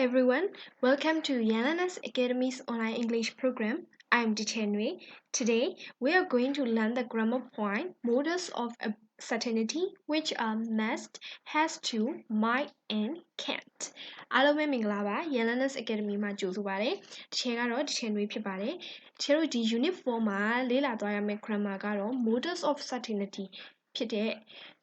everyone, welcome to Yananas Academy's online English program. I am Dichenwe. Today we are going to learn the grammar point modals of certainty which are must, has to, might and can't. အားလုံးပဲမင်္ဂလာပါ Yananas Academy မှာကြိုဆိုပါရစေ။တစ်ချိန်ကတော့ Dichenwe ဖြစ်ပါတယ်။တချို့ဒီ unit 4မှာလေ့လာသွားရမယ့် grammar ကတော့ modals of certainty ဖြစ်တဲ့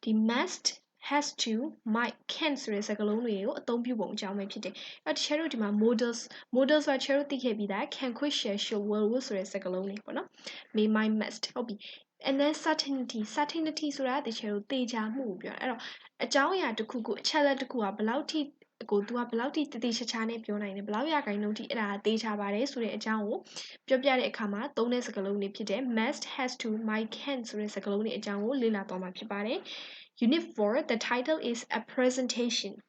ဒီ must has to might can ဆိုတဲ့စကားလုံးတွေကိုအသုံးပြုပုံအကြောင်းပဲဖြစ်တယ်။အဲ့တချို့ဒီမှာ modals ဆိုတာတချို့သိခဲ့ပြီးသား can could shall should will would ဆိုတဲ့စကားလုံးတွေပေါ့နော်။ may might must ဟုတ်ပြီ and then certainty ဆိုတာတချို့သေချာမှုကိုပြောတာအဲ့တော့အကြောင်းအရာတစ်ခုခုအချက်လက်တစ်ခုကဘယ်လောက်ထိကိုသူကဘယ်လောက်ထိတည်ချာချာနဲ့ပြောနိုင်တယ်ဘယ်လောက်ရာခိုင်နှုန်းထိအဲ့ဒါသေချာပါတယ်ဆိုတဲ့အကြောင်းကိုပြောပြတဲ့အခါမှာသုံးတဲ့စကားလုံးတွေဖြစ်တယ် must has to might can ဆိုတဲ့စကားလုံးတွေအကြောင်းကိုလေ့လာသွားမှာဖြစ်ပါတယ်Unit 4, the title is a presentation.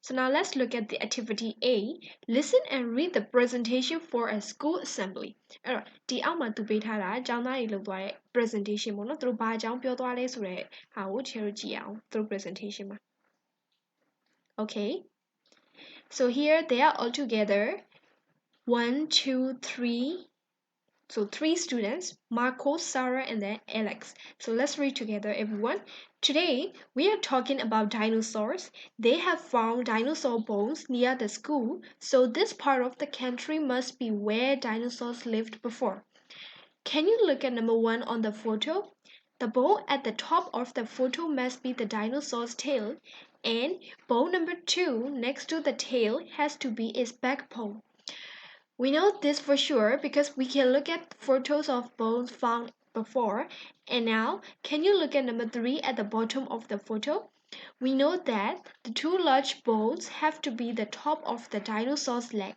So now let's look at the activity A. Listen and read the presentation for a school assembly. အဲ့တော့ဒီအောက်မှာသူပေးထားတာကျောင်းသားတွေလုပ်သွားတဲ့ presentation ပေါ့နော်သူတို့ဘာအကြောင်းပြောသွားလဲဆိုတဲ့ဟာကိုကျွန်တော်ကြည့်အောင်သူတို့ presentation မှာ Okay. So here they are all together. 1 2 3 So 3 students, Marco, Sarah, and then Alex. So let's read together, everyone. Today, we are talking about dinosaurs. They have found dinosaur bones near the school, so this part of the country must be where dinosaurs lived before. Can you look at number 1 on the photo? The bone at the top of the photo must be the dinosaur's tail, and bone number 2 next to the tail has to be its backbone. We know this for sure because we can look at photos of bones found before. And now, can you look at number 3 at the bottom of the photo? We know that the 2 large bones have to be the top of the dinosaur's leg.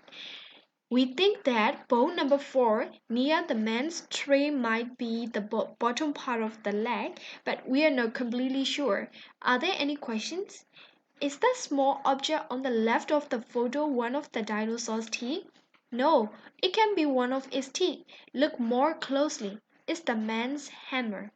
We think that bone number 4 near the man's tree might be the bottom part of the leg, but we are not completely sure. Are there any questions? Is the small object on the left of the photo one of the dinosaur's teeth? No, it can be one of its teeth. Look more closely. It's the man's hammer.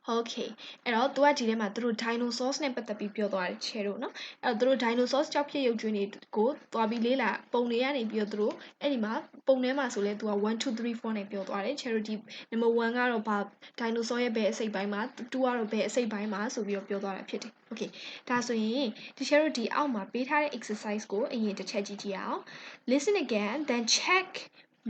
Okay အဲ့တော့သူကဒီထဲမှာသူတို့ dinosaurs နဲ့ပတ်သက်ပြီးပြောသွားတယ် share တို့နော်အဲ့တော့သူတို့ dinosaurs ကြောက်ဖြစ်ရုပ်ကြွင်းတွေကိုသွားပြီးလေးလာပုံတွေကနေပြီးတော့သူတို့အဲ့ဒီမှာပုံထဲမှာဆိုလဲသူက1 2 3 4နဲ့ပြောသွားတယ် share တို့ဒီ number 1ကတော့ဘာ dinosaur ရဲ့ဘယ်အစိတ်ပိုင်းမှာ2ကတော့ဘယ်အစိတ်ပိုင်းမှာဆိုပြီးတော့ပြောသွားတာဖြစ်တယ် okay ဒါဆိုရင်ဒီ share တို့ဒီအောက်မှာပေးထားတဲ့ exercise ကိုအရင်တစ်ချက်ကြည့်ကြည့်အောင် listen again then check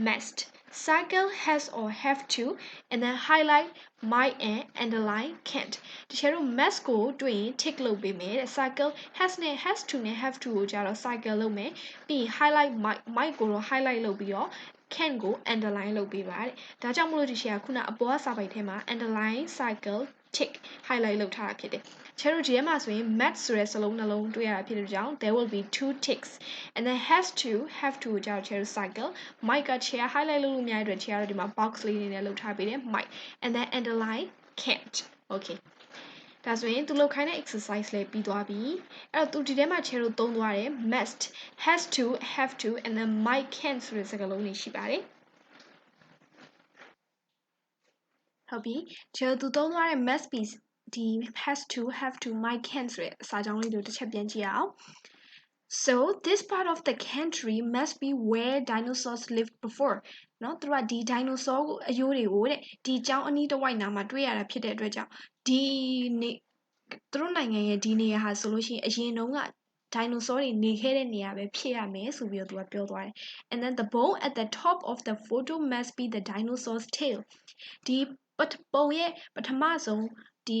must cycle has or have to and then highlight might and underline can't တချို့တို့ must ကိုတွေ့ရင် tick လုပ်ပေးမယ်တဲ့ cycle has နဲ့ has to နဲ့ have to ကိုကြတော့ cycle လုပ်မယ်ပြီး highlight might ကိုတော့ highlight လုပ်ပြီးတော့ can ကို underline လုပ်ပေးပါတဲ့ဒါကြောင့်မလို့ဒီရှေ့ကခုနအပေါ်ကစာပိုက်ထဲမှာ underline cycle tick highlight လုပ်ထားတာဖြစ်တယ်ချဲတို့ဒီထဲမှာဆိုရင် must ဆိုတဲ့စလုံးနှလုံးတွေ့ရတာဖြစ်တဲ့ကြောင့် there will be 2 ticks and then has to have to ကိုကြတော့ချဲတို့ cycle might က chair highlight လုပ်လို့မရတဲ့အတွက် chair ကတော့ဒီမှာ box လေးနေနဲ့လုပ်ထားပေးတယ် might and then underline can't okay ဒါဆိုရင်သူလုပ်ခိုင်းတဲ့ exercise လေးပြီးသွားပြီအဲ့တော့သူဒီထဲမှာ chair တို့သုံးသွားတယ် must has to have to and then might can ဆိုတဲ့စကားလုံးတွေရှိပါတယ်ဟုတ်ပြီ chair သူသုံးသွားတဲ့ must be ဒီ has to have to might can ဆိုတဲ့စာကြောင်းလေးတို့တစ်ချက်ပြန်ကြည့်အောင် So this part of the country must be where dinosaurs lived before เนาะသူကဒီ dinosaur ကိုအယိုးတွေကိုတဲ့ဒီကျောင်းအနီးတစ်ဝိုက်နားမှာတွေ့ရတာဖြစ်တဲ့အတွက်ကြောင့်ဒီနေသူတို့နိုင်ငံရဲ့ဒီနေရာဟာဆိုလို့ရှိရင်အရင်တုန်းက dinosaur တွေနေခဲ့တဲ့နေရာပဲဖြစ်ရမယ်ဆိုပြီးတော့သူကပြောသွားတယ် and then the bone at the top of the photo must be the dinosaur's tail ဒီပုံရဲ့ပထမဆုံးဒီ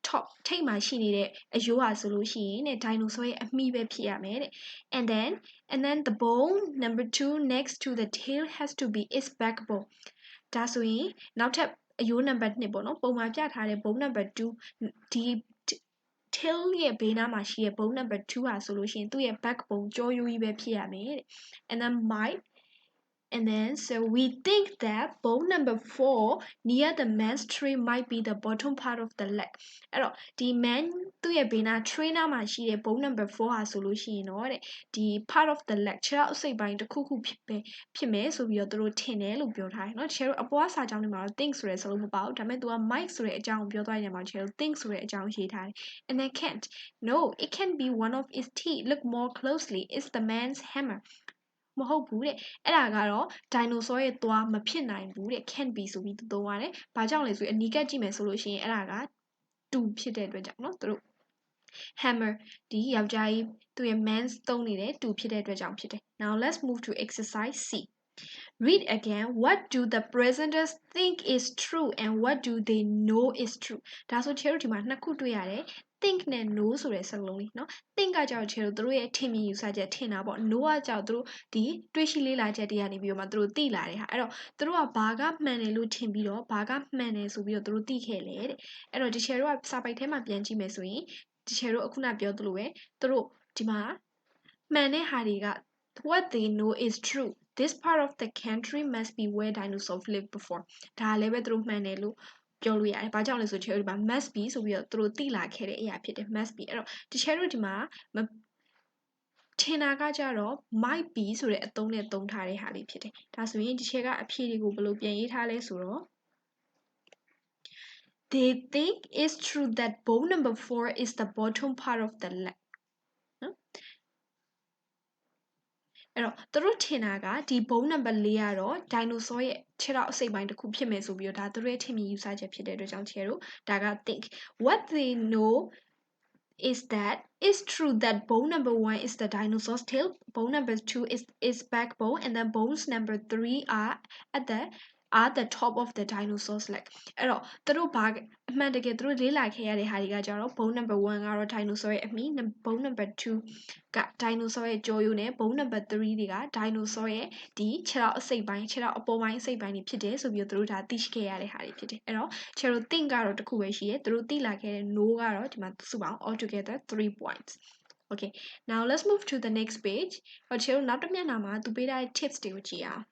top ထိပ်မှာရှိနေတဲ့အယိုးဟာဆိုလို့ရှိရင်တဲ့ dinosaur ရဲ့အမိပဲဖြစ်ရမယ်တဲ့ and then the bone number 2 next to the tail has to be its backbone ဒါဆိုရင်နောက်ထပ်အယိုး number 2ပေါ့နော်ပုံမှာပြထားတဲ့ bone number 2ဒီ tail ရဲ့ဘေးနားမှာရှိတဲ့ bone number 2ဟာဆိုလို့ရှိရင်သူ့ရဲ့ backbone ကြောရိုးကြီးပဲဖြစ်ရမယ်တဲ့ and then might And then, so we think that bone number 4 near the man's tree might be the bottom part of the leg. အဲ့တော့ဒီ man သူ့ရဲ့ဘေးနား trainer မှာရှိတဲ့ bone number 4ဟာဆိုလို့ရှိရင်တော့တဲ့ဒီ part of the leg ခြေထောက်အစိတ်ပိုင်းတစ်ခုခုဖြစ်မယ်ဆိုပြီးတော့သူတို့ထင်တယ်လို့ပြောထားတယ်เนาะတကယ်တော့အပေါ်ကစာကြောင်းတွေမှာတော့ think ဆိုတဲ့စလုံးမပါဘူးဒါပေမဲ့ तू က might ဆိုတဲ့အကြောင်းကိုပြောသွားတဲ့နေရာမှာတကယ်တော့ think ဆိုတဲ့အကြောင်းရေးထားတယ် and then can't no it can be one of its teeth look more closely it's the man's hammer မဟုတ်ဘူးတဲ့အဲ့ဒါကတော့ dinosaur ရဲ့သွားမဖြစ်နိုင်ဘူးတဲ့ can't be ဆိုပြီးသုံးရတယ်။ဘာကြောင့်လဲဆိုရင်အနီးကပ်ကြည့်မယ်ဆိုလို့ရှိရင်အဲ့ဒါက2ဖြစ်တဲ့အတွက်ကြောင့်เนาะသူတို့ hammer ဒီယောက်ျားကြီးသူရဲ့ man's သုံးနေတဲ့2ဖြစ်တဲ့အတွက်ကြောင့်ဖြစ်တယ်။ Now let's move to exercise C. Read again. What do the presenters think is true and what do they know is true? ဒါဆိုချေတို့ဒီမှာနှစ်ခုတွေ့ရတယ်။ think နဲ့ know ဆိုတဲ့စကားလုံးလေးเนาะ think ကကြောင့်ချေတို့တို့ရဲ့ထင်မြင်ယူဆချက်ထင်တာပေါ့ know ကကြောင့်တို့ဒီတွေးရှိလေးလာချက်တွေကနေပြီးတော့မှတို့သိလာတဲ့ဟာအဲ့တော့တို့ကဘာကမှန်တယ်လို့ထင်ပြီးတော့ဘာကမှန်တယ်ဆိုပြီးတော့တို့သိခဲ့လေတဲ့အဲ့တော့ဒီချေတို့ကစာပိုက်ထဲမှာပြန်ကြည့်မယ်ဆိုရင်ဒီချေတို့အခုနပြောသလိုပဲတို့ဒီမှာမှန်တဲ့ဟာတွေက what they know is true this part of the country must be where dinosaurs lived before ဒါလည်းပဲတို့မှန်တယ်လို့ပြောလို့ရတယ်။ဘာကြောင့်လဲဆိုချေတို့ဒီမှာ must be ဆိုပြီးတော့တို့သိလာခဲ့တဲ့အရာဖြစ်တယ် must be အဲ့တော့ဒီချေတို့ဒီမှာထင်တာကကြတော့ might be ဆိုတဲ့အသုံးနဲ့သုံးထားတဲ့ဟာလေးဖြစ်တယ်။ဒါဆိုရင်ဒီချေကအဖြေတွေကိုဘယ်လိုပြန်ရေးထားလဲဆိုတော့ they think it's true that bone number 4 is the bottom part of the leg နော်အဲ့တော့သူတို့ထင်တာကဒီ bone number 4ကတော့ dinosaur ရဲ့ခြေထောက်အစိတ်ပိုင်းတစ်ခုဖြစ်မယ်ဆိုပြီးတော့ဒါသူတို့ရဲ့ထင်မြင်ယူဆချက်ဖြစ်တဲ့အတွက်ကြောင့်ချေတို့ဒါက think what they know is that it's true that bone number 1 is the dinosaur's tail, bone number 2 is backbone, and then bones number 3 are the top of the dinosaur's leg. အဲ့တော့သူတို့ဘာအမှန်တကယ်သူတို့လေးလာခဲ့ရတဲ့ဟာတွေကကြတော့ bone number 1ကတော့ dinosaur ရဲ့အမီ bone number 2က dinosaur ရဲ့ကြောရိုးနဲ့ bone number 3တွေက dinosaur ရဲ့ဒီခြေထောက်အစိတ်ပိုင်းခြေထောက်အပေါ်ပိုင်းအစိတ်ပိုင်းတွေဖြစ်တယ်ဆိုပြီးတော့သူတို့ဒါသိရှိခဲ့ရတဲ့ဟာတွေဖြစ်တယ်အဲ့တော့ခြေတို့ think ကတော့တစ်ခုပဲရှိတယ်သူတို့သိလာခဲ့တဲ့ know ကတော့ဒီမှာစုပေါင်း all together 3 points okay now let's move to the next page ခြေတို့နောက်တစ်မျက်နှာမှာသူပေးထားတဲ့ tips တွေကိုကြည့်အောင်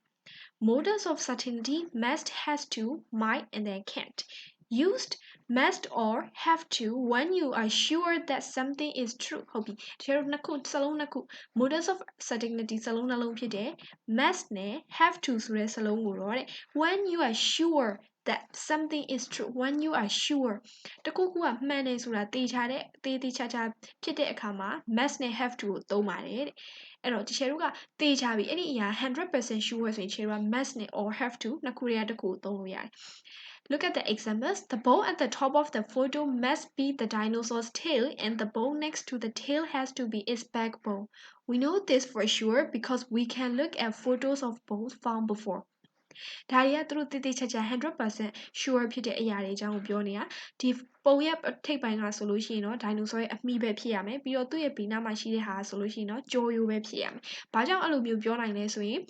models of certainty must has to might and then can't used must or have to when you are sure that something is true ဟုတ်ပြီတကယ်လို့နှစ်ခုစလုံးနှစ်ခု models of certainty စလုံးနှလုံးဖြစ်တယ် must နဲ့ have to ဆိုတဲ့စလုံးကိုတော့တဲ့ when you are sure that something is true when you are sure တခုခုကမှန်တယ်ဆိုတာသေချာတဲ့သေချာဖြစ်တဲ့အခါမှာ must နဲ့ have to ကိုသုံးပါတယ်တဲ့အဲ့တော့ဒီချေတို့ကသေချာပြီအဲ့ဒီအရာ 100% sure ဆိုရင်ချေတို့က must နဲ့ or have to နှစ်ခုတည်းတစ်ခုကိုသုံးလို့ရတယ် Look at the examples. The bone at the top of the photo must be the dinosaur's tail, and the bone next to the tail has to be its backbone. We know this for sure because we can look at photos of bones found before. ဒါတွေကသူတို့တိတိကျကျ 100% sure ဖြစ်တဲ့အရာတွေအကြောင်းကိုပြောနေတာဒီပုံရဲ့ထိပ်ပိုင်းကဆိုလို့ရှိရင်တော့ dinosaur ရဲ့အမိပဲဖြစ်ရမယ်ပြီးတော့သူ့ရဲ့ဘေးနားမှာရှိတဲ့ဟာဆိုလို့ရှိရင်တော့ကြောရိုးပဲဖြစ်ရမယ်။ဘာကြောင့်အဲ့လိုမျိုးပြောနိုင်လဲဆိုရင်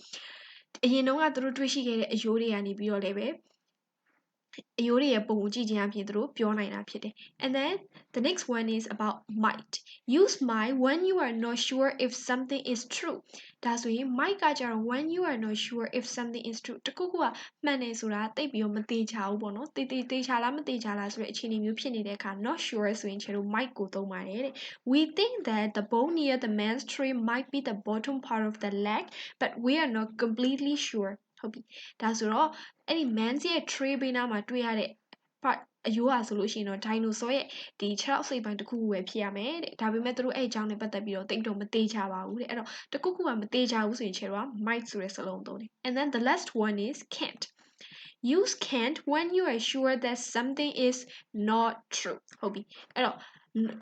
အရင်တုန်းကသူတို့တွေ့ရှိခဲ့တဲ့အယိုးတွေကနေပြီးတော့လည်းပဲအယိုးတွေရဲ့ပုံကိုကြည့်ခြင်းအပြင်သူတို့ပြောနိုင်တာဖြစ်တယ် and then the next one is about might use might when you are not sure if something is true ဒါဆိုရင် might ကကြတော့ when you are not sure if something is true တခုခုကမှန်တယ်ဆိုတာသိပြီးတော့မသေးချာဘူးပေါ့နော်သေချာလားမသေချာလားဆိုတဲ့အခြေအနေမျိုးဖြစ်နေတဲ့အခါ not sure ဆိုရင်ကျွန်တော် might ကိုသုံးပါတယ်တဲ့ we think that the bone near the man's tree might be the bottom part of the leg but we are not completely sure ဟုတ်ပြီဒါဆိုတော့အဲ့ဒီ man ရဲ့ tree ဘေးနားမှာတွေ့ရတဲ့ part အယိုးอ่ะဆိုလို့ရှိရင်တော့ dinosaur ရဲ့ဒီခြေထောက်စိတ်ပိုင်းတစ်ခုခုပဲဖြစ်ရမယ်တဲ့ဒါပေမဲ့သူတို့အဲ့အကြောင်းနဲ့ပတ်သက်ပြီးတော့တိတ်တော့မသေးချပါဘူးတဲ့အဲ့တော့တစ်ခုခုကမသေးချဘူးဆိုရင်ခြေတော့ might ဆိုတဲ့စလုံးသုံးတယ် and then the last one is can't use can't when you are sure that something is not true ဟုတ်ပြီအဲ့တော့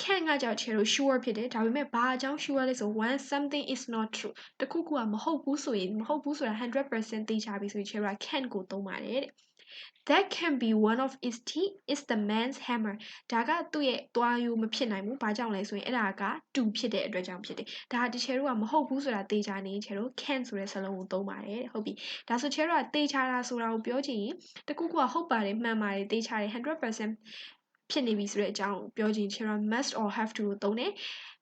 can ကကြောင့်ခြေတော့ sure ဖြစ်တယ်ဒါပေမဲ့ဘာအကြောင်း sure လဲဆို when something is not true တခုခုကမဟုတ်ဘူးဆိုရင်မဟုတ်ဘူးဆိုတာ 100% သိချပြီဆိုရင်ခြေတော့ can ကိုသုံးပါတယ်တဲ့ That can be one of its teeth is the man's hammer ဒါကသူ့ရဲ့သွားရိုးမဖြစ်နိုင်ဘူးဘာကြောင့်လဲဆိုရင်အဲ့ဒါက2ဖြစ်တဲ့အတွက်ကြောင့်ဖြစ်တယ်ဒါဒီချေတို့ကမဟုတ်ဘူးဆိုတာသိချနေချေတို့ can ဆိုတဲ့စလုံးကိုသုံးပါတယ်ဟုတ်ပြီဒါဆိုချေတို့ကသိချတာဆိုတာကိုပြောချင်ရင်တခုခုကဟုတ်ပါတယ်မှန်ပါတယ်သိချတယ် 100% ဖြစ်နေပြီဆိုတဲ့အကြောင်းကိုပြောချင်ချင်တော့ must or have to ကိုသုံးတယ်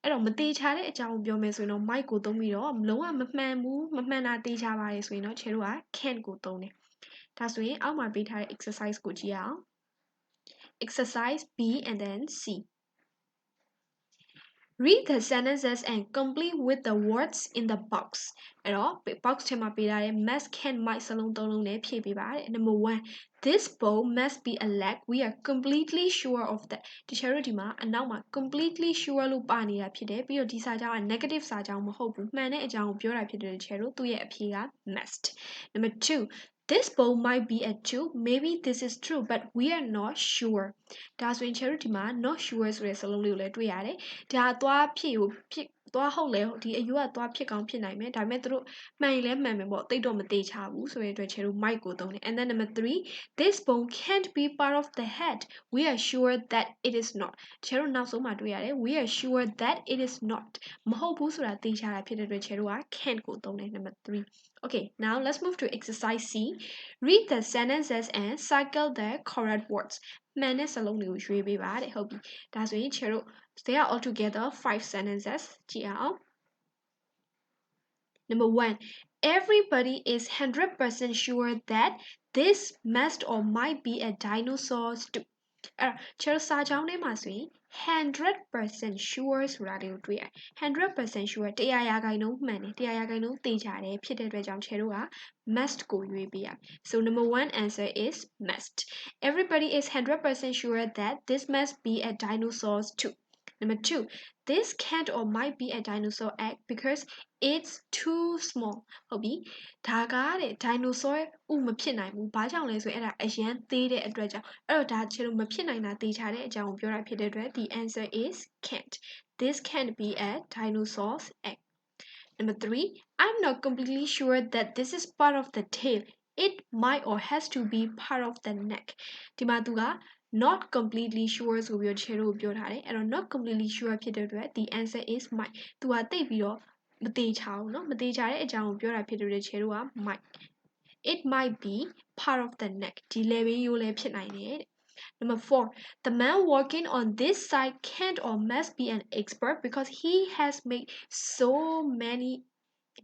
အဲ့တော့မသေးချာတဲ့အကြောင်းကိုပြောမယ်ဆိုရင်တော့ might ကိုသုံးပြီးတော့လုံးဝမမှန်ဘူးမမှန်တာသေးချာပါတယ်ဆိုရင်တော့ချေတို့က can't ကိုသုံးတယ်ဒါဆိုရင်အောက်မှာပေးထားတဲ့ exercise ကိုကြည့်အောင် exercise B and then C Read the sentences and complete with the words in the box အဲ့တော့ box ထဲမှာပေးထားတဲ့ must can might စလုံးသုံးလုံးနဲ့ဖြည့်ပေးပါတယ် Number 1 This bowl must be a leg we are completely sure of that ဒီချာတို့ဒီမှာအနောက်မှာ completely sure လို့ပါနေတာဖြစ်တယ်ပြီးတော့ဒီစာကြောင်းက negative စာကြောင်းမဟုတ်ဘူးမှန်တဲ့အကြောင်းကိုပြောတာဖြစ်တဲ့ချာတို့သူ့ရဲ့အဖြေက must Number 2 This bowl might be a joke maybe this is true but we are not sure ဒါဆိုရင်ချာတို့ဒီမှာ not sure ဆိုတဲ့စလုံးလေးကိုလည်းတွေ့ရတယ်ဒါသွားဖြစ်ကိုဖြစ်သွားဟုတ်လဲဒီအယူကသွားဖြစ်ကောင်းဖြစ်နိုင်မယ်ဒါပေမဲ့သူတို့မှန်ရင်လည်းမှန်မယ်ပေါ့တိတ်တော့မသေးချဘူးဆိုတဲ့အတွက်ချေတို့ might ကိုသုံးတယ် and then number 3 this bone can't be part of the head we are sure that it is not ချေတို့နောက်ဆုံးမှာတွေ့ရတယ် we are sure that it is not မဟုတ်ဘူးဆိုတာသိချတာဖြစ်တဲ့အတွက်ချေတို့က can't ကိုသုံးတယ် number 3 okay now let's move to exercise C read the sentences and circle the correct words မှန်တဲ့စလုံးတွေကိုရွေးပေးပါတဲ့ဟုတ်ပြီဒါဆိုရင်ချေတို့They are altogether 5 sentences. Number 1. Everybody is 100% sure that this must or might be a dinosaur stew. ချေစာကြောင်းထဲမှာဆိုရင်100% sure ဆိုတာလေးကိုတွေ့ရ100% sure တရားရာခိုင်နှုန်းမှန်တယ်တရားရာခိုင်နှုန်းသိကြတယ်ဖြစ်တဲ့အတွက်ကြောင့်ချေတို့က must ကိုရွေးပေးရ So number 1 answer is must. Everybody is 100% sure that this must be a dinosaur stew. Number 2, this can't or might be a dinosaur egg because it's too small. ဟုတ်ပြီဒါကတဲ့ dinosaur ဥမဖြစ်နိုင်ဘူးဘာကြောင့်လဲဆိုရင်အဲ့ဒါအရန်သေးတဲ့အတွက်ကြောင့်အဲ့တော့ဒါချေလို့မဖြစ်နိုင်တာသိချတဲ့အကြောင်းကိုပြောတာဖြစ်တဲ့အတွက် the answer is can't. This can't be a dinosaur's egg. Number 3, I'm not completely sure that this is part of the tail. It might or has to be part of the neck. ဒီမှာသူကnot completely sure ဆိုပြီးတော့ချေတို့ပြောထားတယ်အဲ့တော့ not completely sure ဖြစ်တဲ့အတွက် the answer is might သူကတိတ်ပြီးတော့မသေးချဘူးเนาะမသေးချတဲ့အကြောင်းကိုပြောတာဖြစ်တဲ့အတွက်ချေတို့က might it might be part of the neck ဒီ level ရိုးလည်းဖြစ်နိုင်တယ်တဲ့ Number 4 the man working on this side can't or must be an expert because he has made so many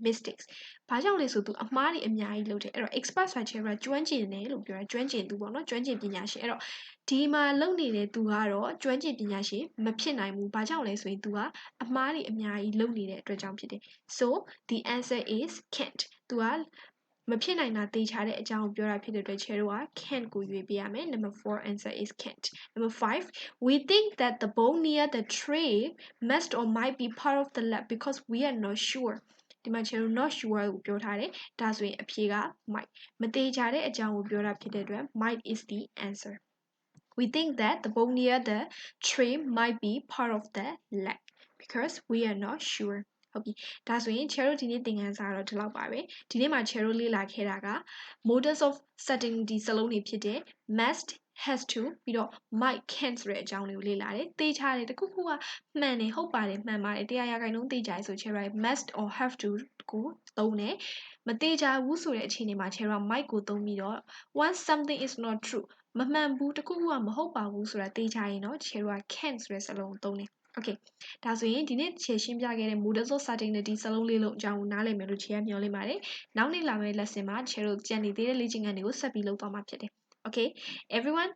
mistakes ဘာကြောင့်လဲဆိုသူအမှားတွေအများကြီးလုပ်တယ်အဲ့တော့ expert ဆိုတာချေကကျွမ်းကျင်တယ်လို့ပြောတာကျွမ်းကျင်သူပေါ့နော်ကျွမ်းကျင်ပညာရှင်အဲ့တော့ဒီမှာလုပ်နေတဲ့သူကတော့ကျွမ်းကျင်ပညာရှင်မဖြစ်နိုင်ဘူးဘာကြောင့်လဲဆိုရင်သူကအမှားတွေအများကြီးလုပ်နေတဲ့အတွက်ကြောင့်ဖြစ်တယ် so the answer is can't သူကမဖြစ်နိုင်တာသိချတဲ့အကြောင်းကိုပြောတာဖြစ်တဲ့အတွက်ချေတို့က can't ကိုရွေးပေးရမယ် number 4 answer is can't number 5 we think that the bone near the tray must or might be part of the lab because we are not sure ဒီမှာချေတို့ not sure ကိုပြောထားတယ်ဒါဆိုရင်အဖြေက might မသေးချတဲ့အကြောင်းကိုပြောတာဖြစ်တဲ့အတွက် might is the answer we think that the bone near the tray might be part of the leg because we are not sure ဟုတ်ပြီဒါဆိုရင်ချေတို့ဒီနေ့သင်ခန်းစာတော့ဒီလောက်ပါပဲဒီနေ့မှာချေတို့လေ့လာခဲ့တာက models of certainty စလုံးတွေဖြစ်တဲ့ must has to ပြီးတော့ might can't ဆိုတဲ့အကြောင်းလေးကိုလေ့လာတယ်သိချတယ်တခုခုကမှန်တယ်ဟုတ်ပါတယ်မှန်ပါတယ်တရားရာခိုင်နှုန်းသိကြရဆိုချေတို့ must or have to ကိုသုံးတယ်မသိကြဘူးဆိုတဲ့အခြေအနေမှာချေတို့ might ကိုသုံးပြီးတော့ once something is not true မမှန်ဘူးတခုခုကမဟုတ်ပါဘူးဆိုတာသိချရင်တော့ချေတို့ can't ဆိုတဲ့စလုံးကိုသုံးတယ်Okay ဒါဆိုရင်ဒီနေ့ချေရှင်းပြခဲ့တဲ့ models of certainty စလုံးလေးလုံးအကြောင်းကိုနားလည်မယ်လို့ချေကမျှော်လင့်ပါတယ်နောက်နေ့လာမယ့် lesson မှာချေတို့ကြံနေသေးတဲ့လေ့ကျင့်ခန်းတွေကိုဆက်ပြီးလုပ်သွားမှာဖြစ်တယ် Okay everyone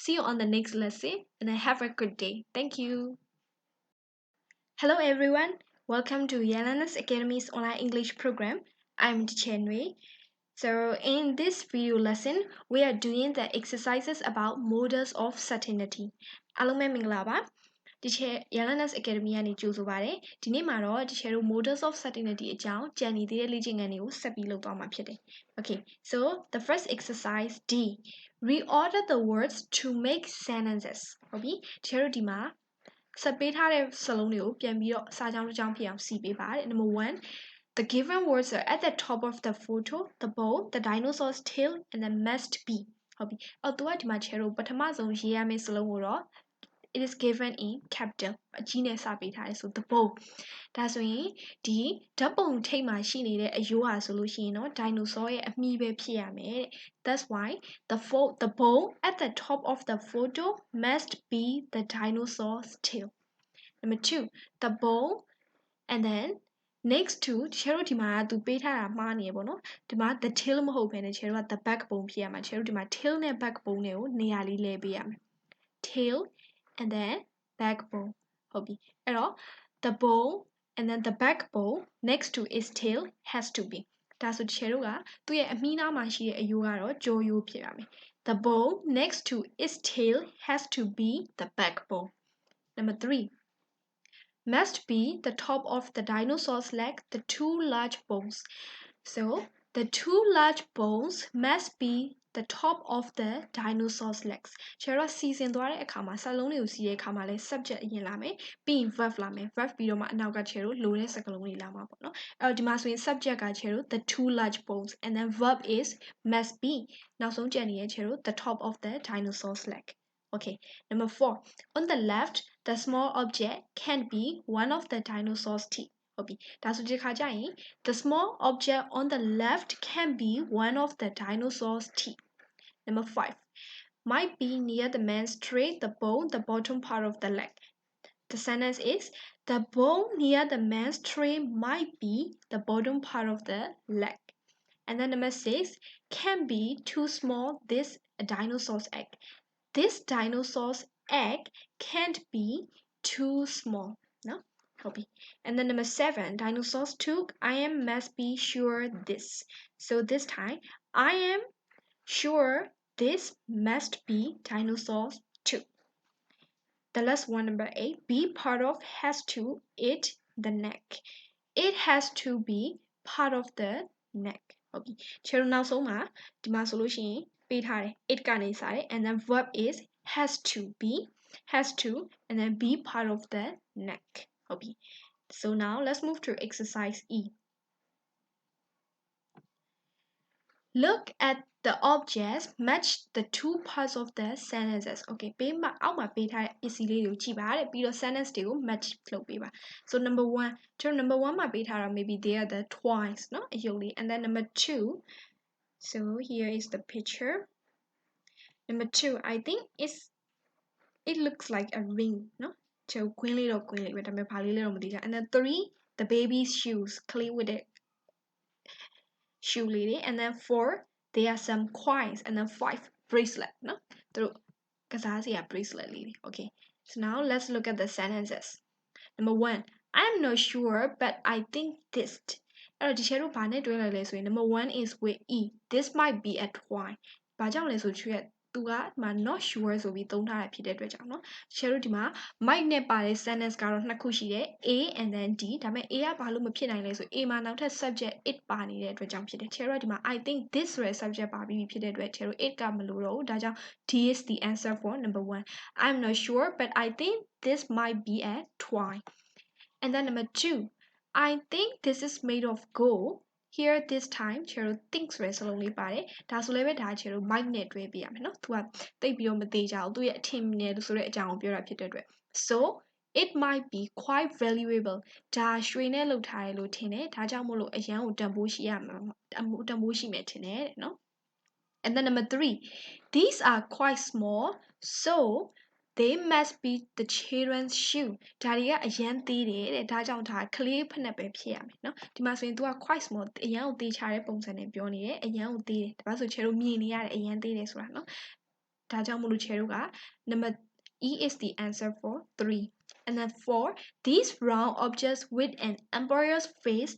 see you on the next lesson and have a good day thank you Hello everyone welcome to Yelena's Academy's online English program I'm Chen Wei So in this video lesson we are doing the exercises about models of certainty အားလုံးပဲမင်္ဂလာပါဒီချက် Yelena's Academy ကနေကြိုဆိုပါရစေဒီနေ့မှာတော့ဒီချက်တို့ models of certainty အကြောင်းကြံနေသေးတဲ့လေ့ကျင့်ခန်းတွေကိုဆက်ပြီးလုပ်သွားမှာဖြစ်တယ် Okay so the first exercise D reorder the words to make sentences ဟုတ်ပြီဒီချက်တို့ဒီမှာဆက်ပေးထားတဲ့စလုံးတွေကိုပြန်ပြီးတော့စာကြောင်းတစ်ကြောင်းဖြစ်အောင်စီပေးပါတဲ့ Number 1 The given words are at the top of the photo the bowl the dinosaur's tail and the must be ဟုတ်ပြီအော်သူကဒီမှာချက်တို့ပထမဆုံးရေးရမယ့်စလုံးကိုတော့ it is given in capital အကြီးနဲ့စပေးထားတယ်ဆို the bow ဒါဆိုရင်ဒီဓာတ်ပုံထိပ်မှာရှိနေတဲ့အရိုးဟာဆိုလို့ရှိရင်တော့ dinosaur ရဲ့အမီးပဲဖြစ်ရမယ်တဲ့ that's why the bow at the top of the photo must be the dinosaur's tail number 2 the bow and then next to ချေတို့ဒီမှာသူပေးထားတာမှားနေရပေါ့နော်ဒီမှာ the tail မဟုတ်ဘဲနဲ့ချေတို့က the backbone ဖြစ်ရမှာချေတို့ဒီမှာ tail နဲ့ backbone တွေကိုနေရာလေးလဲပေးရမယ် tail and then backbone ဟုတ်ပြီအဲ့တော့ the bow and then the backbone next to its tail has to be ဒါဆိုချေတို့ကသူ့ရဲ့အမီးနားမှာရှိတဲ့အယိုးကတော့ကြောရိုးဖြစ်ရမယ် the bow next to its tail has to be the backbone number 3 must be the top of the dinosaur's leg the two large bones so the two large bones must be the top of the dinosaur's legs ကျတော့စီစဉ်သွားတဲ့အခါမှာစလုံးတွေကိုစီးတဲ့အခါမှာလဲ subject အရင်လာမယ်ပြီးရင် verb လာမယ် verb ပြီးတော့မှအနောက်ကကျတော့လိုတဲ့စကားလုံးတွေလာမှာပေါ့နော်အဲ့တော့ဒီမှာဆိုရင် subject ကကျတော့ the two large bones and then verb is must be နောက်ဆုံးကျန်နေတဲ့ကျတော့ the top of the dinosaur's leg okay number 4 on the left the small object can be one of the dinosaur's teeth ဟုတ်ပြီဒါဆိုဒီခါကျရင် the small object on the left can be one of the dinosaur's teeth number 5 might be near the man's tray the bone the bottom part of the leg the sentence is the bone near the man's tray might be the bottom part of the leg and then number 6 can be too small this a dinosaur's egg this dinosaur's egg can't be too small no copy and then number 7 dinosaurs took I am must be sure this so this time I am sure this must be dinosaurs too the last one number 8 be part of has to it the neck it has to be part of the neck ဟုတ်ပြီခြေတော်နောက်ဆုံးမှာဒီမှာဆိုလို့ရှိရင်ပေးထားတယ် it ကနေစတယ် and then verb is has to and then be part of the neck ဟုတ်ပြီ so now let's move to exercise E look at the objects match the two parts of the sentences okay ပေးမှာအောက်မှာပေးထားတဲ့ပစ္စည်းလေးတွေကိုကြည့်ပါတဲ့ပြီးတော့ sentence တွေကို match လုပ်ပေးပါ so number 1ကျွန်တော် number 1မှာပေးထားတာ maybe they are the twice เนาะအယုတ်လေး and then number 2 so here is the picture number 2 I think it looks like a ring เนาะကျွန်တော် queen လေးတော့ queen လေးပဲဒါပေမဲ့ဘာလေးလဲတော့မသိကြ and then 3 the baby's shoes clean with it shoe lady and then 4 there are some coins and then 5 bracelet no သူတို့ကစားစရာ bracelet လေးတွေ okay so now let's look at the sentences number 1 I'm not sure but I think this အဲ့တော့ဒီချက်တို့ဘာနဲ့တွဲလိုက်လဲဆိုရင် number 1 is with e this might be a toy ဘာကြောင့်လဲဆိုချွေသူကဒီမှာ not sure ဆိုပြီးသုံးထားတာဖြစ်တဲ့အတွက်ကြောင့်เนาะချက်တို့ဒီမှာ might နဲ့ပါတဲ့ sentence ကတော့နှစ်ခုရှိတယ် A and then D ဒါပေမဲ့ A ကဘာလို့မဖြစ်နိုင်လဲဆို A မှာနောက်ထပ် subject it ပါနေတဲ့အတွက်ကြောင့်ဖြစ်တယ်ချက်တို့ဒီမှာ I think this ဆိုတဲ့ subject ပါပြီးဖြစ်တဲ့အတွက်ချက်တို့ it ကမလို့တော့ဘူးဒါကြောင့် D is the answer for number 1 I'm not sure but I think this might be a toy and then number 2 I think this is made of gold here this time ချေတို့ think ဆိုတဲ့စလုံးလေးပါတယ်ဒါဆိုလည်းပဲဒါချေတို့ might နဲ့တွဲပြရမယ်เนาะသူကသိပ်ပြီးတော့မသေးကြဘူးသူရဲ့အထင်မြင်ဆိုတဲ့အကြောင်းကိုပြောတာဖြစ်တဲ့အတွက် so it might be quite valuable ဒါရွှေနဲ့လုပ်ထားတယ်လို့ထင်တယ်ဒါကြောင့်မို့လို့အရန်ကိုတန်ဖိုးရှိရမှာတန်ဖိုးရှိမယ်ထင်တယ်တဲ့เนาะ and then number 3 these are quite small so they must be the children's shoe ဒါတွေကအရန်သေးတယ်တဲ့ဒါကြောင့်ဒါကလေးဖက်နဲ့ပဲဖြစ်ရမယ်เนาะဒီမှာဆိုရင် तू က quite small အရန်ကိုသေးချတဲ့ပုံစံနဲ့ပြောနေတယ်အရန်ကိုသေးတယ်ဒါဆိုချေတို့မြင်နေရတယ်အရန်သေးတယ်ဆိုတာเนาะဒါကြောင့်မို့လို့ချေတို့က number E is the answer for 3 and then 4 these round objects with an emperor's face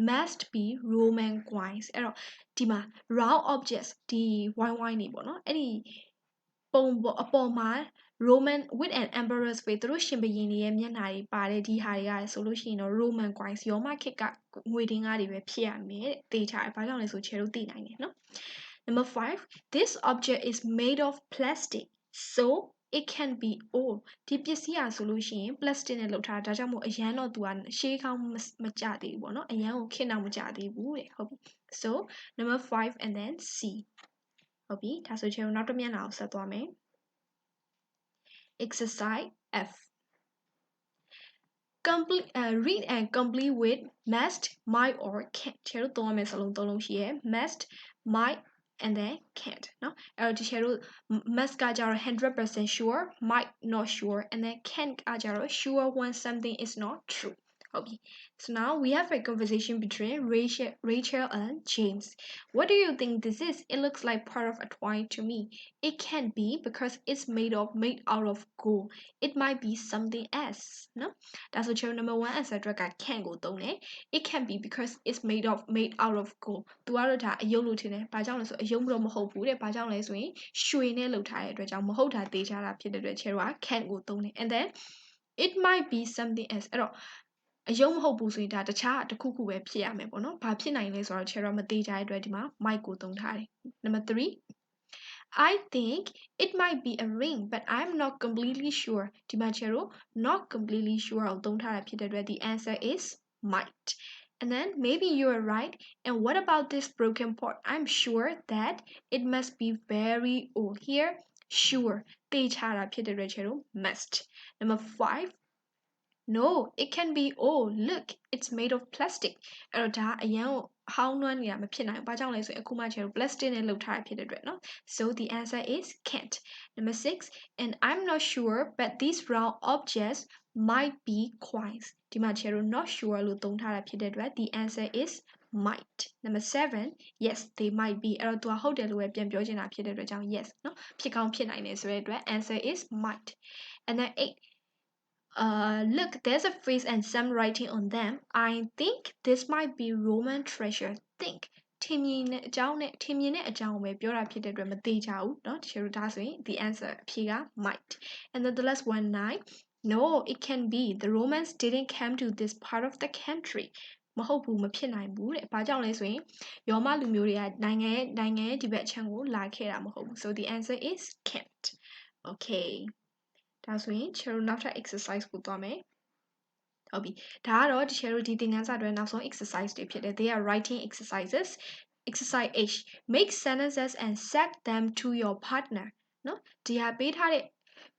must be Roman coins အဲ့တော့ဒီမှာ round objects ဒီဝိုင်းဝိုင်းနေပေါ့เนาะအဲ့ဒီပုံပေါ်အပေါ်မှာ Roman with an emperor's face သူတို့ရှင်ဘုရင်တွေရဲ့မျက်နှာတွေပါတယ်ဒီဟာတွေရတယ်ဆိုလို့ရှိရင်တော့ Roman coins ရောမခေတ်ကငွေတင်းကားတွေပဲဖြစ်ရမယ်တဲ့တေချာဘာကြောင့်လဲဆိုချေတို့သိနိုင်တယ်เนาะ number 5 this object is made of plastic so it can be old ဒီပစ္စည်းอ่ะဆိုလို့ရှိရင် plastic နဲ့လုပ်ထားတာဒါကြောင့်မို့အရန်တော့ तू อ่ะရှေးကောင်းမကြသေးဘူးပေါ့เนาะအရန်ကိုခေတ်နောက်မကြသေးဘူးတဲ့ဟုတ်ပြီ so number 5 and then C ဟုတ်ပြီဒါဆိုချေတို့နောက်တစ်မျက်နှာကိုဆက်သွားမယ်exercise F. Read and complete with must, might, or can't. ကျတို့သုံးရမယ့်စလုံးသုံးလုံးရှိရယ် must, might, and then can't เนาะအဲ့တော့ဒီကျတို့ must ကကြတော့ 100% sure, might not sure, and then can't ကကြတော့ sure when something is not true. Okay, so now we have a conversation between Rachel and James. What do you think this is? It looks like part of a toy to me. It can't be because it's made out of gold. It might be something else. No? That's what number one answer က can ကိုသုံးတယ် It can't be because it's made out of gold. သူကတော့ဒါအယုတ်လို့ထင်တယ်။ဘာကြောင့်လဲဆိုအယုတ်တော့မဟုတ်ဘူးတဲ့။ဘာကြောင့်လဲဆိုရင်ရွှေနဲ့လုပ်ထားတဲ့အတွက်ကြောင့်မဟုတ်တာသေချာတာဖြစ်တဲ့အတွက်ချေတော့ can ကိုသုံးတယ် and then it might be something else အဲ့တော့အယုံမဟုတ်ဘူးဆိုရင်ဒါတခြားတစ်ခုခုပဲဖြစ်ရမယ်ပေါ့နော်။ဘာဖြစ်နိုင်လဲဆိုတော့ Chera မသေးကြတဲ့အတွက်ဒီမှာ mic ကိုသုံးထားတယ်။ Number 3 I think it might be a ring but I'm not completely sure ဒီမှာ Chero not completely sure ကိုသုံးထားတာဖြစ်တဲ့အတွက် the answer is might. And then maybe you are right. And what about this broken pot? I'm sure that it must be very old. Here, sure. သေချာတာဖြစ်တဲ့အတွက် Chero must. Number 5 No, it can be old. Look, it's made of plastic. အဲ့တော့ဒါအရင်ဟောင်းနှွမ်းနေတာမဖြစ်နိုင်ဘူး။ဘာကြောင့်လဲဆိုရင်အခုမှကျတော့ plastic နဲ့လုပ်ထားတာဖြစ်တဲ့အတွက်နော်။ So the answer is can't. Number 6, and I'm not sure, but these round objects might be coins. ဒီမှာကျတော့ not sure လို့သုံးထားတာဖြစ်တဲ့အတွက် the answer is might. Number 7, yes, they might be. အဲ့တော့သူကဟုတ်တယ်လို့ပဲပြန်ပြောချင်တာဖြစ်တဲ့အတွက်ကြောင့် yes နော်။ဖြစ်ကောင်းဖြစ်နိုင်တယ်ဆိုတဲ့အတွက် answer is might. And then 8, look, there's a phrase and some writing on them. I think this might be Roman treasure. Think. ထင်မြင်တဲ့အကြောင်းပဲပြောတာဖြစ်တဲ့အတွက်မသေးကြဘူးเนาะတချို့ဒါဆိုရင် the answer အဖြေက might. And then the last one 9. No, it can be. The Romans didn't come to this part of the country. မဟုတ်ဘူးမဖြစ်နိုင်ဘူးတဲ့။ဘာကြောင့်လဲဆိုရင်ရောမလူမျိုးတွေကနိုင်ငံရဲ့ဒီဘက်အချမ်းကိုလာခဲ့တာမဟုတ်ဘူး So the answer is can't. Okay. ဒါဆိုရင်ကျတို့နောက်ထပ် exercise ကိုသွားမယ်ဟုတ်ပြီဒါကတော့ကျတို့ဒီသင်ခန်းစာအတွက်နောက်ဆုံး exercise တွေဖြစ်တယ် They are writing exercises. Exercise H, make sentences and set them to your partner နော်ဒီဟာပေးထားတဲ့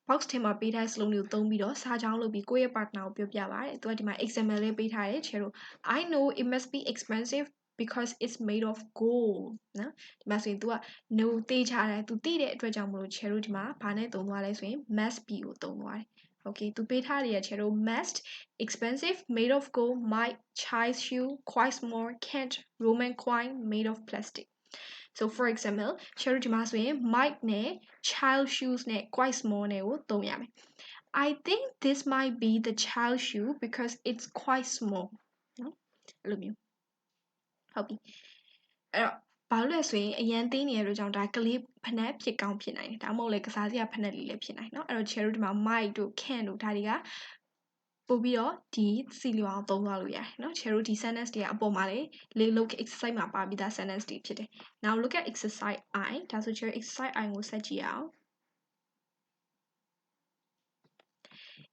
box ထဲမှာပေးထားတဲ့စလုံးတွေကိုသုံးပြီးတော့စာကြောင်းလုပ်ပြီးကိုယ့်ရဲ့ partner ကိုပြောပြပါတယ်သူကဒီမှာ example လေးပေးထားတယ်ကျတို့ I know it must be expensive because it's made of gold နော်ဒီမှာဆိုရင် तू က no သိချတယ် तू သိတဲ့အတွက်ကြောင့်မလို့ Cheryl ဒီမှာဘာနဲ့သုံးသွားလဲဆိုရင် must be ကိုသုံးသွားတယ် Okay သူပေးထားတဲ့ Cheryl must expensive made of gold might child's shoe quite small can't Roman coin made of plastic So for example Cheryl ဒီမှာဆိုရင် might နဲ့ child shoes နဲ့ quite small နဲ့ကိုသုံးရမယ် I think this might be the child shoe because it's quite small နော်အဲ့လိုမျိုးဟုတ်ပြီအဲ့တော့ဘာလို့လဲဆိုရင်အရန်သေးနေတဲ့အတွက်ကြောင့်ဒါကလေးဖနက်ဖြစ်ကောင်းဖြစ်နိုင်တယ်ဒါမှမဟုတ်လေကစားစရာဖနက်လေးလည်းဖြစ်နိုင်เนาะအဲ့တော့ Cherry ဒီမှာ might တို့ can တို့ဒါတွေကပို့ပြီးတော့ဒီစီလျောအောင်သုံးသွားလို့ရတယ်เนาะ Cherry ဒီ sentence တွေကအပေါ်မှာလေလုပ် exercise မှာပါပြီးသား sentence တွေဖြစ်တယ် Now look at exercise I ဒါဆို Cherry exercise I ကိုဆက်ကြည့်အောင်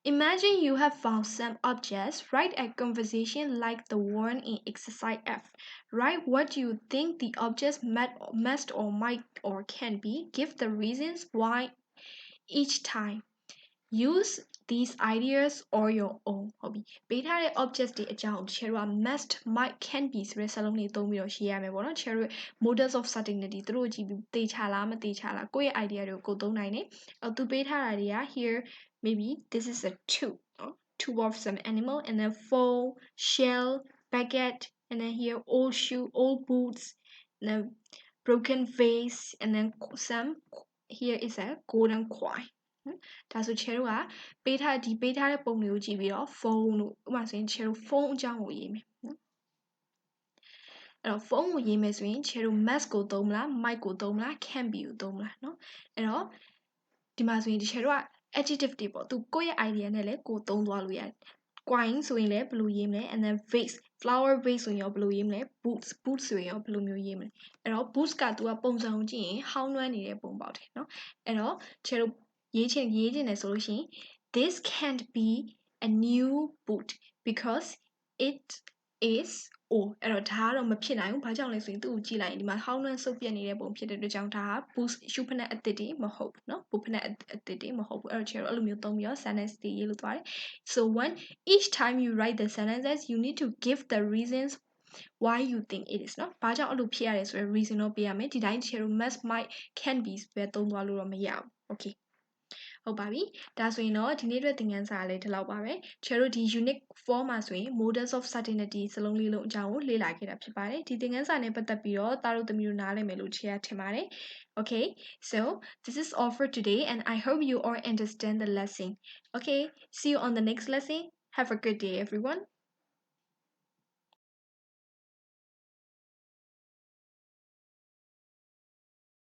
Imagine you have found some objects. Write a conversation like the one in exercise F. Write what you think the objects must or might or can be. Give the reasons why each time. Use these ideas or your own. ဟုတ်ပြီပေးထားတဲ့ objects တွေအကြောင်း Cherry က must, might, can be ဆိုတဲ့စာလုံးတွေသုံးပြီးတော့ရှင်းရမယ်ပေါ့နော် Cherry models of certainty သူတို့ကြည့်ပြီးသေချာလားမသေချာလားကိုယ့်ရဲ့ idea တွေကိုသုံးနိုင်တယ်သူပေးထားတာတွေက here maybe this is a tube tube of some animal and then phone shell baguette and then here old shoe old boots and then broken vase and then some here is a golden coin ဒါဆို Cherry ကပေးထားတဲ့ပုံတွေကိုကြည့်ပြီးတော့ phone လို့ဥပမာဆိုရင် Cherry phone အကြောင်းကိုရေးမယ်အဲ့တော့ phone ကိုရေးမယ်ဆိုရင် Cherry must ကိုသုံးမလား might ကိုသုံးမလား can be ကိုသုံးမလားเนาะအဲ့တော့ဒီမှာဆိုရင် Cherry က adjective တွေပေါ့သူကိုယ့်ရဲ့ idea နဲ့လည်းကိုသုံးသွားလို့ရတယ် coin ဆိုရင်လည်းဘယ်လိုရေးမလဲ and then vase flower vase ဆိုရင်ရောဘယ်လိုရေးမလဲ boots ဆိုရင်ရောဘယ်လိုမျိုးရေးမလဲအဲ့တော့ boots ကသူကပုံစံကိုကြည့်ရင်ဟောင်းနွမ်းနေတဲ့ပုံပေါက်တယ်เนาะအဲ့တော့ Cherry ရေးချင်တယ်ဆိုလို့ရှိရင် this can't be a new boot because is or အဲ့တော့ဒါကတော့မဖြစ်နိုင်ဘူးဘာကြောင့်လဲဆိုရင်သူ့ကိုကြည့်လိုက်ရင်ဒီမှာဟောင်းနှံဆုပ်ပြက်နေတဲ့ပုံဖြစ်တဲ့အတွက်ကြောင့်ဒါက boost ရှုဖက်နဲ့အသစ်တွေမဟုတ်ဘူးเนาะဘုဖက်နဲ့အသစ်တွေမဟုတ်ဘူးအဲ့တော့ chero အဲ့လိုမျိုးသုံးပြီးတော့ sentence တွေရေးလို့သွားတယ် so when each time you write the sentences you need to give the reasons why you think it is เนาะဘာကြောင့်အဲ့လိုဖြစ်ရတယ်ဆိုရယ် reason တော့ပေးရမယ်ဒီတိုင်း chero must might can be ပဲသုံးသွားလို့တော့မရဘူး okay ဟုတ်ပါပြီဒါဆိုရင်တော့ဒီနေ့အတွက်သင်ခန်းစာလေးဒီလောက်ပါပဲကျတို့ဒီ unit 4မှာဆိုရင် models of certainty စလုံးလေးလုံးအကြောင်းကိုလေ့လာခဲ့တာဖြစ်ပါတယ်ဒီသင်ခန်းစာနဲ့ပတ်သက်ပြီးတော့သားတို့သမီးတို့နားလည်မယ်လို့ချေရထင်ပါတယ် okay so this is all for today and I hope you all understand the lesson okay see you on the next lesson have a good day everyone